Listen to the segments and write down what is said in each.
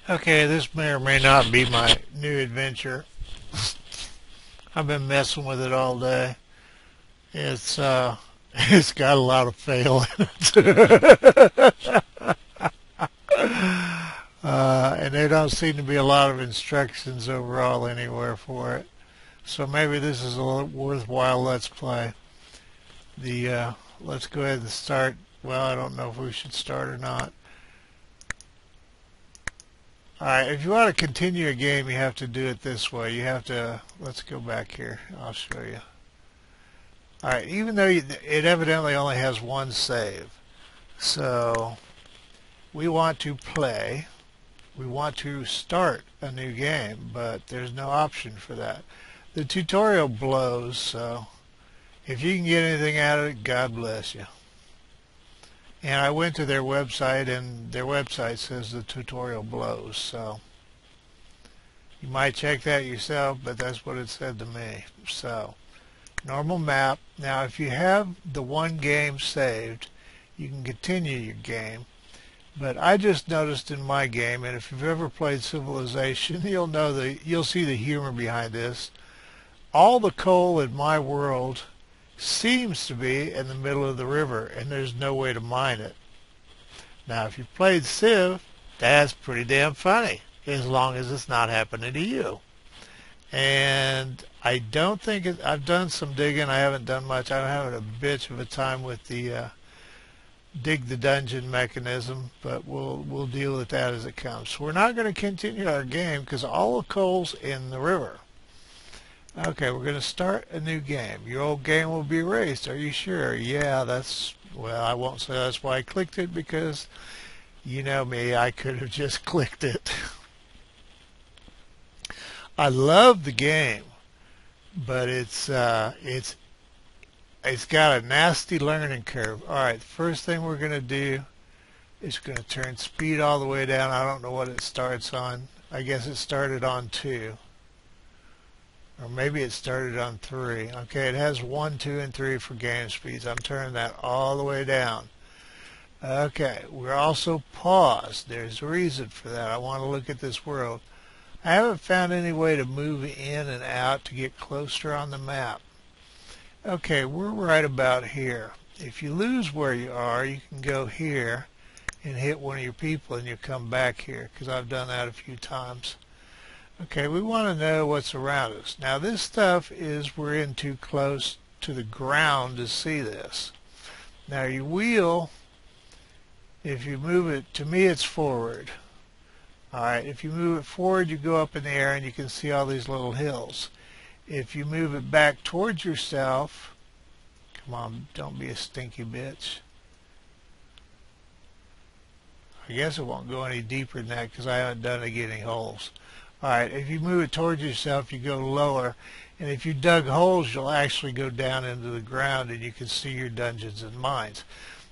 Okay, this may or may not be my new adventure. I've been messing with it all day. It's it's got a lot of fail in it. And there don't seem to be a lot of instructions overall anywhere for it. So maybe this is a worthwhile let's play. Let's go ahead and start. Well, I don't know if we should start or not. Alright, if you want to continue a game, you have to do it this way. You have to, let's go back here. I'll show you. Alright, even though it evidently only has one save. So, we want to play. We want to start a new game, but there's no option for that. The tutorial blows, so if you can get anything out of it, God bless you. And I went to their website, and their website says the tutorial blows. So you might check that yourself, but that's what it said to me. So normal map. Now, if you have the one game saved, you can continue your game. But I just noticed in my game, and if you've ever played Civilization, you'll see the humor behind this. All the coal in my world seems to be in the middle of the river, and there's no way to mine it. Now, if you've played Civ, that's pretty damn funny, as long as it's not happening to you. And I don't think I've done some digging. I haven't done much. I'm having a bitch of a time with the dig the dungeon mechanism, but we'll deal with that as it comes. So we're not going to continue our game because all the coal's in the river. Okay, we're going to start a new game. Your old game will be erased. Are you sure? Yeah, well, I won't say that's why I clicked it, because you know me, I could have just clicked it. I love the game, but it's got a nasty learning curve. All right, the first thing we're going to do is going to turn speed all the way down. I don't know what it starts on. I guess it started on 2. Or maybe it started on 3. Okay, it has 1, 2, and 3 for game speeds. I'm turning that all the way down. Okay, we're also paused. There's a reason for that. I want to look at this world. I haven't found any way to move in and out to get closer on the map. Okay, we're right about here. If you lose where you are, you can go here and hit one of your people and you come back here, because I've done that a few times. Okay, we want to know what's around us. Now this stuff we're in too close to the ground to see this. Now your wheel, if you move it, to me it's forward. Alright, if you move it forward, you go up in the air and you can see all these little hills. If you move it back towards yourself, come on, don't be a stinky bitch. I guess it won't go any deeper than that because I haven't done it getting holes. Alright, if you move it towards yourself, you go lower. And if you dug holes, you'll actually go down into the ground and you can see your dungeons and mines.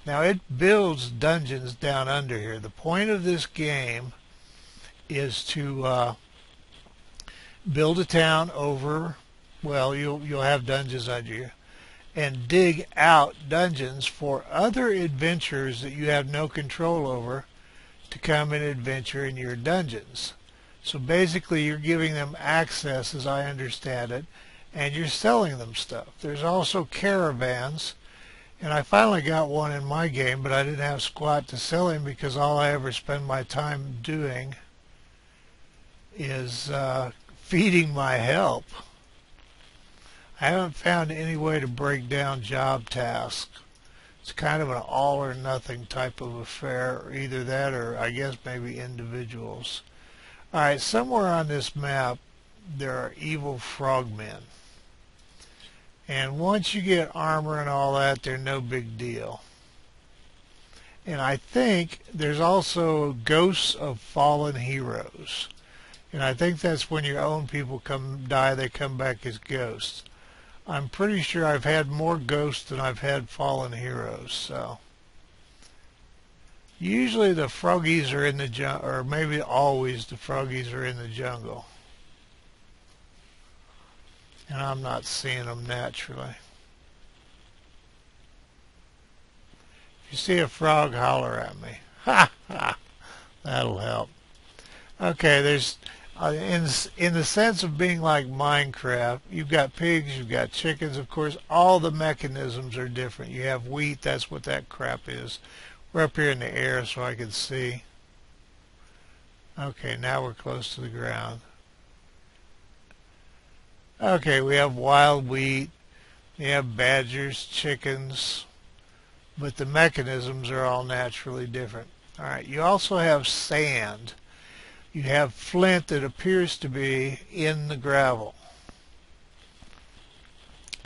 Now, it builds dungeons down under here. The point of this game is to build a town over, well, you'll have dungeons under you, and dig out dungeons for other adventurers that you have no control over to come and adventure in your dungeons. So basically you're giving them access, as I understand it, and you're selling them stuff. There's also caravans, and I finally got one in my game, but I didn't have squat to sell him because all I ever spend my time doing is feeding my help. I haven't found any way to break down job tasks. It's kind of an all or nothing type of affair, or either that or I guess maybe individuals. Alright, somewhere on this map there are evil frogmen. And once you get armor and all that, they're no big deal. And I think there's also ghosts of fallen heroes. And I think that's when your own people die, they come back as ghosts. I'm pretty sure I've had more ghosts than I've had fallen heroes, so. Usually the froggies are in the jungle, or maybe always the froggies are in the jungle. And I'm not seeing them naturally. If you see a frog, holler at me. Ha ha! That'll help. Okay, there's in the sense of being like Minecraft, you've got pigs, you've got chickens, of course, all the mechanisms are different. You have wheat, that's what that crap is. We're up here in the air so I can see. Okay, now we're close to the ground. Okay, we have wild wheat, we have badgers, chickens, but the mechanisms are all naturally different. All right, you also have sand. You have flint that appears to be in the gravel.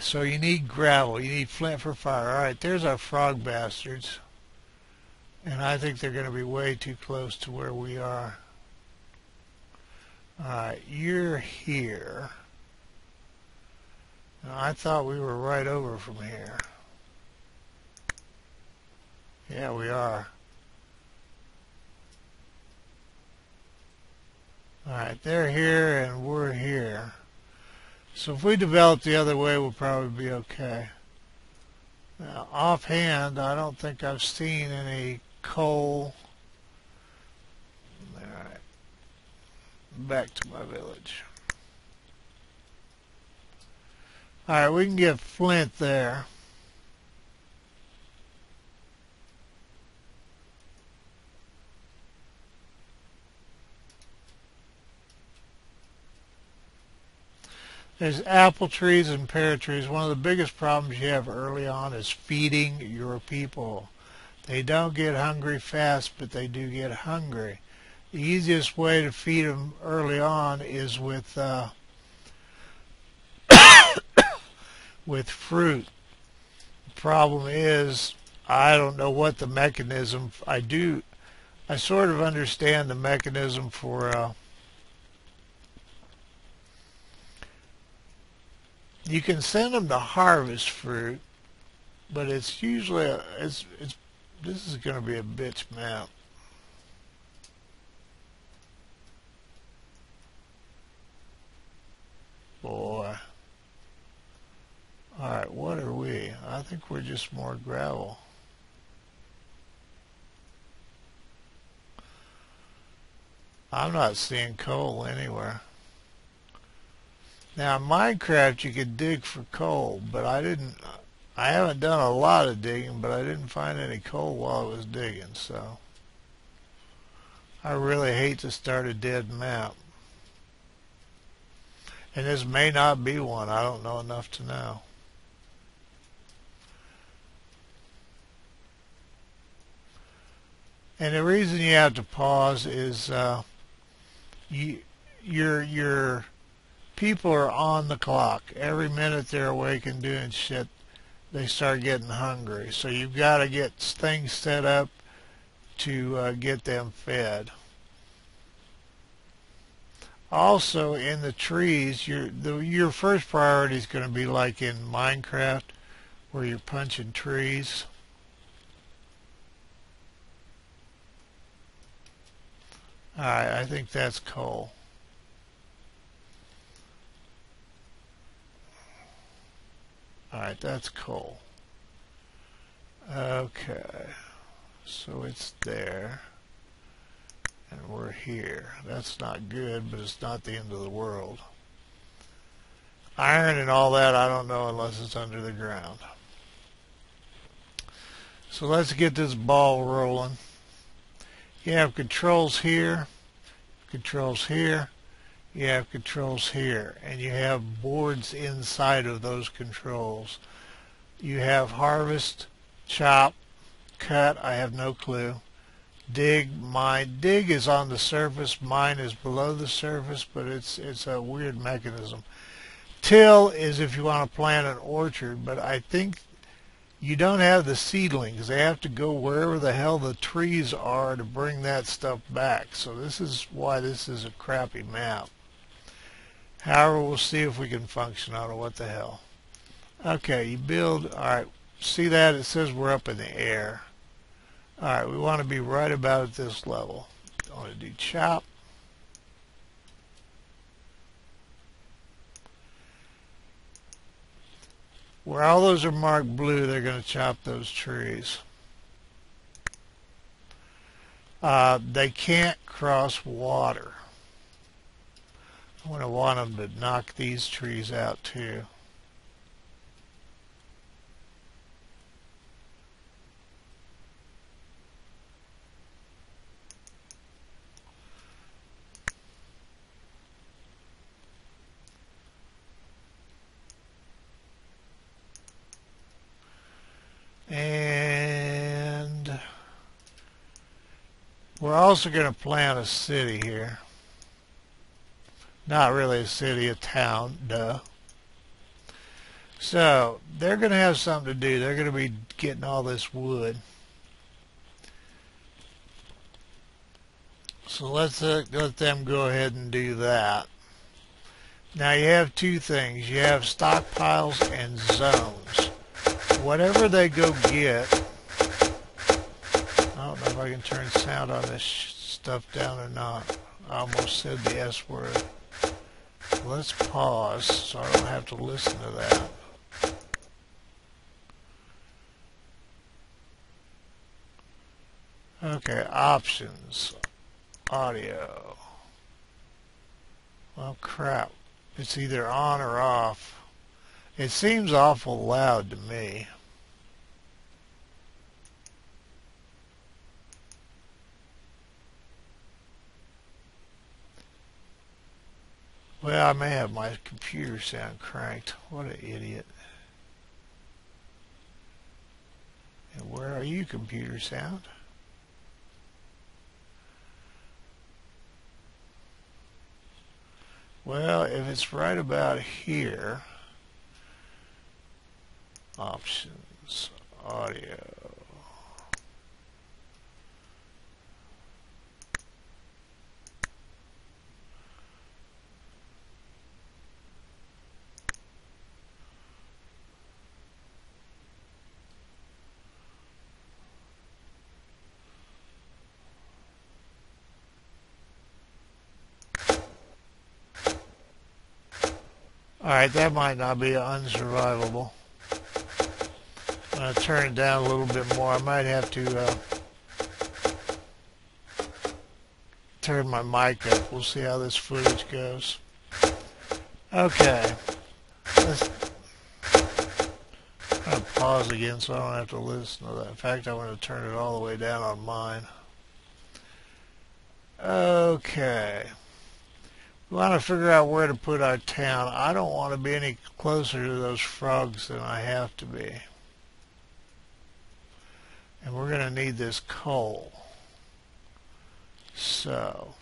So you need gravel. You need flint for fire. All right, there's our frog bastards. And I think they're going to be way too close to where we are. All right, you're here. Now, I thought we were right over from here. Yeah, we are. Alright, they're here and we're here. So if we develop the other way, we'll probably be okay. Now, offhand, I don't think I've seen any coal. Alright, back to my village. Alright, we can get flint there. There's apple trees and pear trees. One of the biggest problems you have early on is feeding your people. They don't get hungry fast, but they do get hungry. The easiest way to feed them early on is with fruit. The problem is I don't know what the mechanism. I sort of understand the mechanism for. You can send them to harvest fruit, but it's usually this is going to be a bitch map. Boy. Alright, what are we? I think we're just more gravel. I'm not seeing coal anywhere. Now in Minecraft you could dig for coal, but I haven't done a lot of digging, but I didn't find any coal while I was digging, so I really hate to start a dead map. And this may not be one. I don't know enough to know. And the reason you have to pause is your people are on the clock. Every minute they're awake and doing shit, they start getting hungry. So you've got to get things set up to get them fed. Also, in the trees, your first priority is going to be like in Minecraft, where you're punching trees. Alright, I think that's coal. Alright, that's coal. Okay, so it's there. And we're here. That's not good, but it's not the end of the world. Iron and all that, I don't know unless it's under the ground. So let's get this ball rolling. You have controls here, controls here, you have controls here, and you have boards inside of those controls. You have harvest, chop, cut, I have no clue. Dig, mine. Dig is on the surface, mine is below the surface, but it's a weird mechanism. Till is if you want to plant an orchard, but I think you don't have the seedlings. They have to go wherever the hell the trees are to bring that stuff back. So this is why this is a crappy map. However, we'll see if we can function on it. What the hell. Okay, you build. Alright, see that? It says we're up in the air. Alright, we want to be right about at this level. I want to do chop. Where all those are marked blue, they're going to chop those trees. They can't cross water. I'm going to want them to knock these trees out too. And we're also going to plant a city here. Not really a city, a town, duh. So they're going to have something to do. They're going to be getting all this wood. So let's let them go ahead and do that. Now you have two things. You have stockpiles and zones. Whatever they go get, I don't know if I can turn sound on this stuff down or not. I almost said the S word. Let's pause so I don't have to listen to that. Okay, options, audio. Well, crap. It's either on or off. It seems awful loud to me. Well, I may have my computer sound cranked. What an idiot. And where are you, computer sound? Well, if it's right about here, options, audio. Alright, that might not be unsurvivable. I'm going to turn it down a little bit more. I might have to turn my mic up. We'll see how this footage goes. Okay. Let's I'm going to pause again so I don't have to listen to that. In fact, I want to turn it all the way down on mine. Okay. We want to figure out where to put our town. I don't want to be any closer to those frogs than I have to be. And we're going to need this coal. So.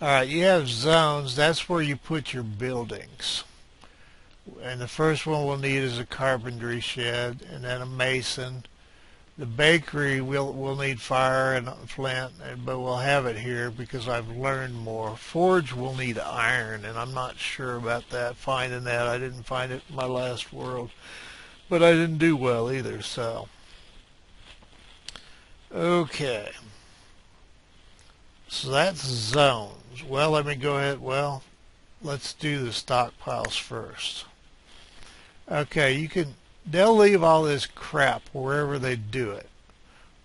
Alright, you have zones. That's where you put your buildings. And the first one we'll need is a carpentry shed, and then a mason. The bakery we'll need fire and flint, but we'll have it here because I've learned more. Forge will need iron, and I'm not sure about that. Finding that, I didn't find it in my last world, but I didn't do well either. So, okay, so that's zones. Well, let me go ahead. Well, let's do the stockpiles first. Okay, you can. They'll leave all this crap wherever they do it.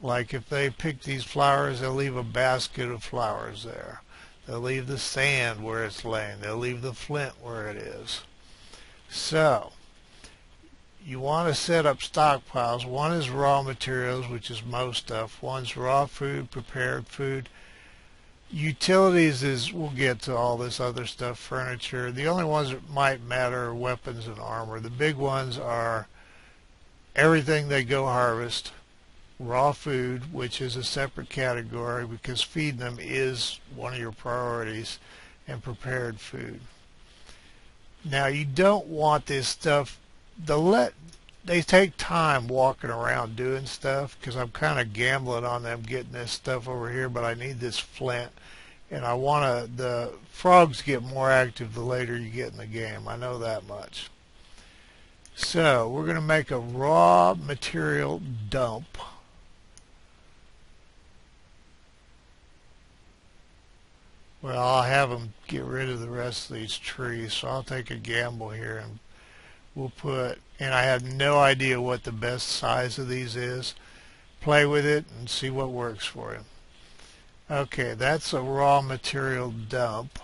Like if they pick these flowers, they'll leave a basket of flowers there. They'll leave the sand where it's laying. They'll leave the flint where it is. So, you want to set up stockpiles. One is raw materials, which is most stuff. One's raw food, prepared food. Utilities is, we'll get to all this other stuff, furniture. The only ones that might matter are weapons and armor. The big ones are everything they go harvest, raw food, which is a separate category because feeding them is one of your priorities, and prepared food. Now you don't want this stuff, they take time walking around doing stuff because I'm kind of gambling on them getting this stuff over here, but I need this flint, and I want to, the frogs get more active the later you get in the game. I know that much. So we're going to make a raw material dump. Well, I'll have them get rid of the rest of these trees, so I'll take a gamble here, and we'll put and I have no idea what the best size of these is. Play with it and see what works for you. Okay, that's a raw material dump.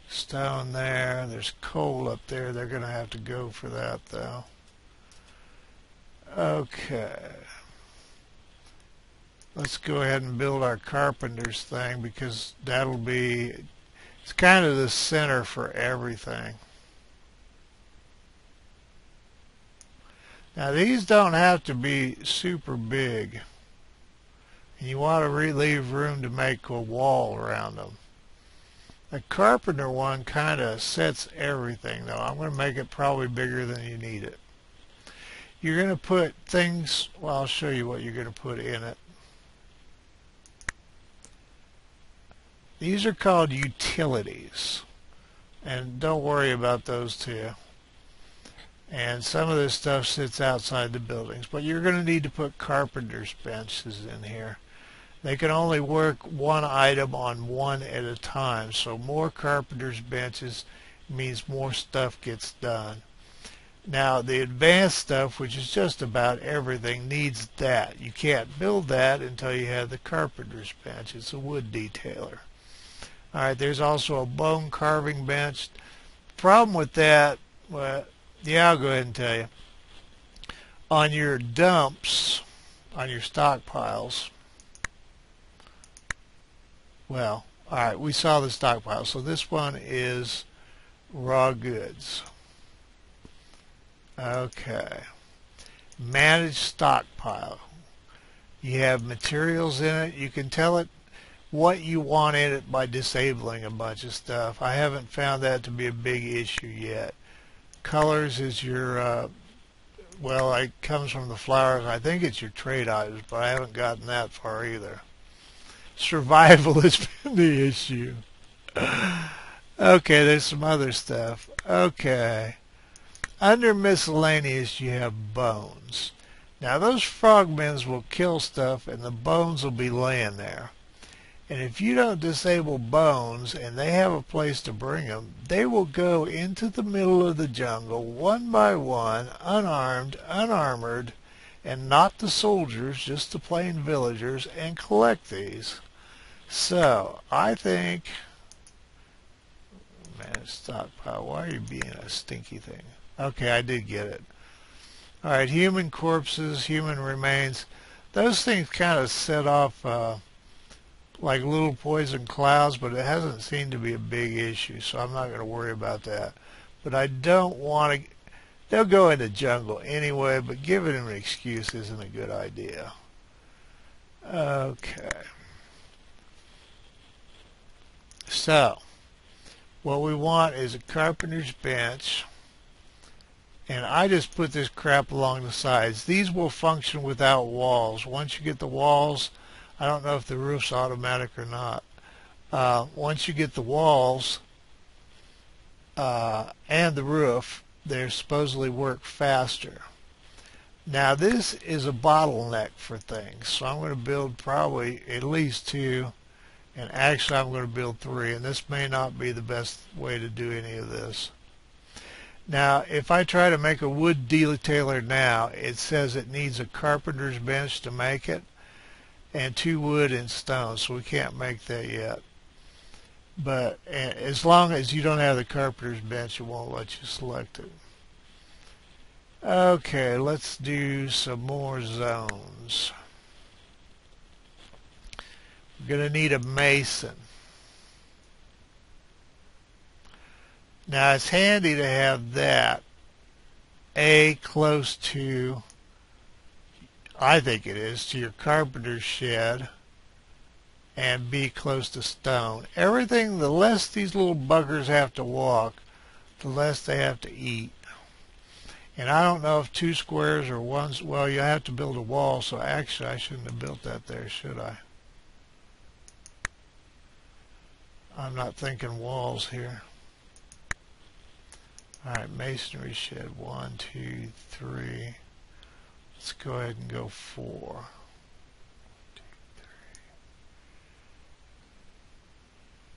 Stone there. There's coal up there. They're going to have to go for that, though. Okay. Let's go ahead and build our carpenter's thing because that'll be, it's kind of the center for everything. Now these don't have to be super big. And you want to leave room to make a wall around them. The carpenter one kind of sets everything though. I'm going to make it probably bigger than you need it. You're going to put things, well, I'll show you what you're going to put in it. These are called utilities, and don't worry about those two. And some of this stuff sits outside the buildings, but you're going to need to put carpenter's benches in here. They can only work one item on one at a time, so more carpenter's benches means more stuff gets done. Now the advanced stuff, which is just about everything, needs that. You can't build that until you have the carpenter's bench. It's a wood detailer. Alright, there's also a bone carving bench. Problem with that, well, yeah, I'll go ahead and tell you. On your dumps, on your stockpiles, well, alright, we saw the stockpile. So this one is raw goods. Okay. Manage stockpile. You have materials in it. You can tell it what you want in it by disabling a bunch of stuff. I haven't found that to be a big issue yet. Colors is your, well, it comes from the flowers. I think it's your trade items, but I haven't gotten that far either. Survival has been the issue. Okay, there's some other stuff. Okay. Under miscellaneous, you have bones. Now, those frogmen will kill stuff, and the bones will be laying there. And if you don't disable bones and they have a place to bring them, they will go into the middle of the jungle one by one, unarmed, unarmored, and not the soldiers, just the plain villagers, and collect these. So, I think, man, stockpile, why are you being a stinky thing? Okay, I did get it. Alright, human corpses, human remains, those things kind of set off like little poison clouds, but it hasn't seemed to be a big issue, so I'm not going to worry about that. But I don't want to, they'll go in the jungle anyway, but giving them an excuse isn't a good idea. Okay. So, what we want is a carpenter's bench, and I just put this crap along the sides. These will function without walls. Once you get the walls, I don't know if the roof's automatic or not. Once you get the walls and the roof, they supposedly work faster. Now this is a bottleneck for things, so I'm going to build probably at least 2, and actually I'm going to build 3, and this may not be the best way to do any of this. Now if I try to make a wood detailer now, it says it needs a carpenter's bench to make it, and 2 wood and stone, so we can't make that yet. But as long as you don't have the carpenter's bench, it won't let you select it. Okay, let's do some more zones. We're going to need a mason. Now it's handy to have that A close to, I think it is, to your carpenter's shed, and be close to stone. Everything, the less these little buggers have to walk, the less they have to eat. And I don't know if 2 squares or 1, well, you have to build a wall, so actually I shouldn't have built that there, should I? I'm not thinking walls here. Alright, masonry shed, 1, 2, 3. Let's go ahead and go 4. 1, 2, 3.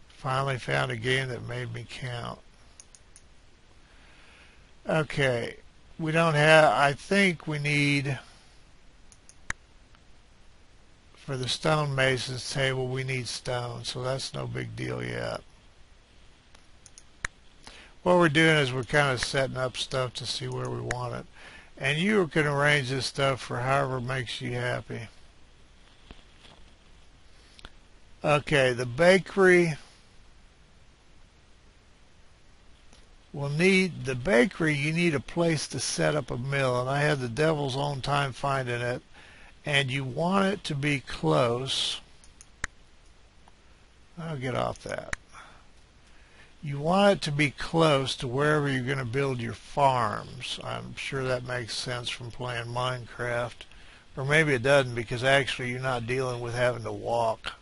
Finally found a game that made me count. Okay, we don't have, I think we need, for the stonemasons table, we need stone, so that's no big deal yet. What we're doing is we're kind of setting up stuff to see where we want it. And you can arrange this stuff for however makes you happy. Okay, the bakery will need, the bakery, you need a place to set up a mill, and I had the devil's own time finding it. And you want it to be close. I'll get off that. You want it to be close to wherever you're going to build your farms. I'm sure that makes sense from playing Minecraft. Or maybe it doesn't, because actually you're not dealing with having to walk.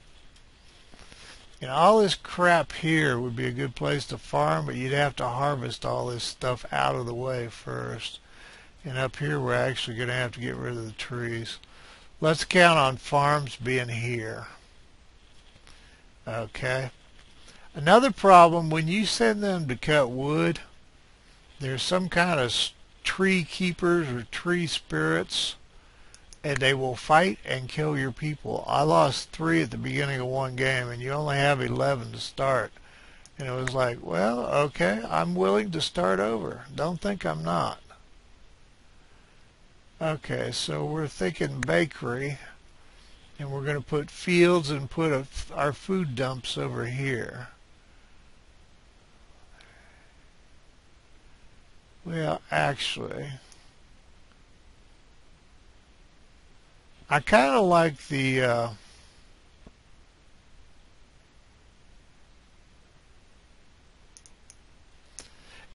You know, all this crap here would be a good place to farm, but you'd have to harvest all this stuff out of the way first. And up here we're actually going to have to get rid of the trees. Let's count on farms being here. Okay. Another problem, when you send them to cut wood, there's some kind of tree keepers or tree spirits, and they will fight and kill your people. I lost 3 at the beginning of one game, and you only have 11 to start. And it was like, well, okay, I'm willing to start over. Don't think I'm not. Okay, so we're thinking bakery, and we're going to put fields and put our food dumps over here. Well, actually, I kind of like the